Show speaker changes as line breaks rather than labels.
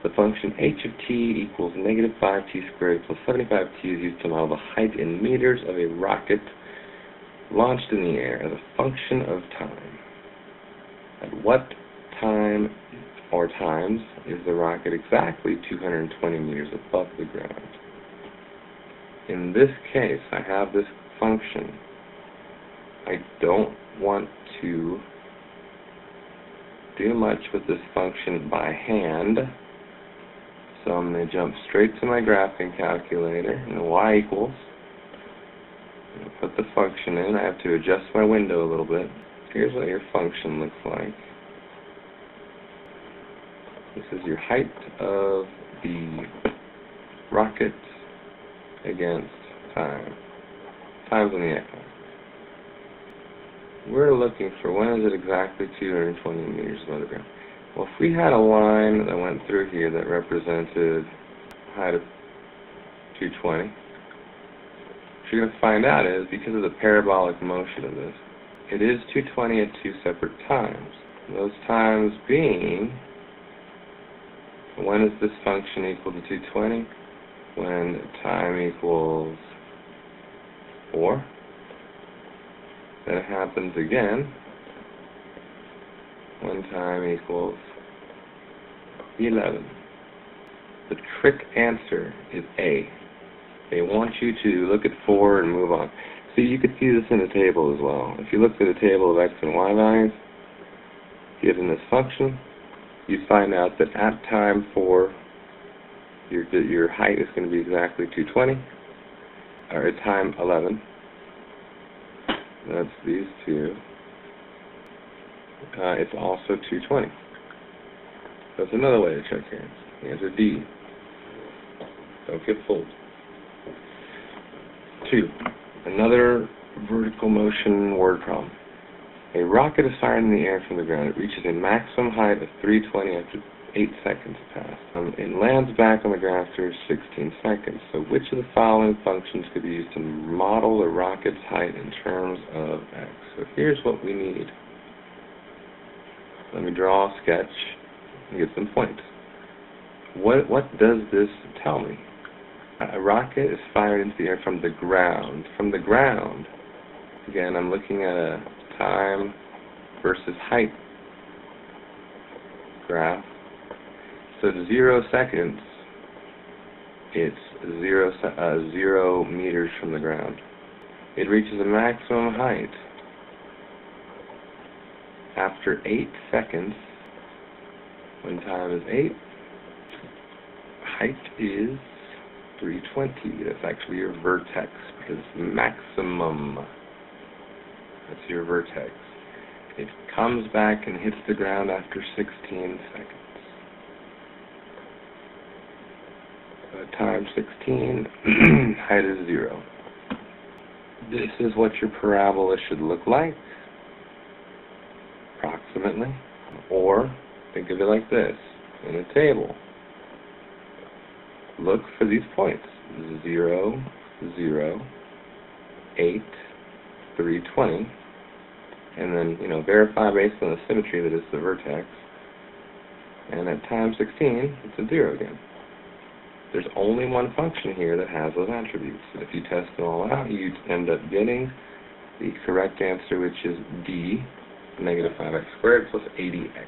The function h of t equals negative 5t squared plus 75t is used to model the height in meters of a rocket launched in the air as a function of time. At what time or times is the rocket exactly 220 meters above the ground? In this case, I have this function. I don't want to do much with this function by hand, so I'm going to jump straight to my graphing calculator, and y equals, put the function in. I have to adjust my window a little bit. Here's what your function looks like. This is your height of the rocket against time, times on the x-axis. We're looking for when is it exactly 220 meters above the ground. Well, if we had a line that went through here that represented height of 220, what you're going to find out is, because of the parabolic motion of this, it is 220 at two separate times. Those times being, when is this function equal to 220? When time equals 4. Then it happens again when time equals 11. The trick answer is A. They want you to look at 4 and move on. See, you could see this in the table as well. If you look at the table of x and y values given this function, you find out that at time 4, your height is going to be exactly 220, or at time 11. That's these two. It's also 220. That's another way to check here. The answer D. Don't get fooled. 2. Another vertical motion word problem. A rocket is fired in the air from the ground. It reaches a maximum height of 320 after 8 seconds pass. It lands back on the ground after 16 seconds. So which of the following functions could be used to model the rocket's height in terms of x? So here's what we need. Let me draw a sketch and get some points. What does this tell me? A rocket is fired into the air from the ground. From the ground, again, I'm looking at a time versus height graph. So 0 seconds, it's 0 meters from the ground. It reaches a maximum height after 8 seconds, when time is 8. Height is 320. That's actually your vertex, because maximum, that's your vertex. It comes back and hits the ground after 16 seconds. Times 16, height is 0. This is what your parabola should look like, approximately. Or, think of it like this, in a table. Look for these points, 0, 0, 8, 320, and then, verify based on the symmetry that it's the vertex. And at time 16, it's a 0 again. There's only one function here that has those attributes. If you test them all out, you end up getting the correct answer, which is D, negative 5x squared plus 80x.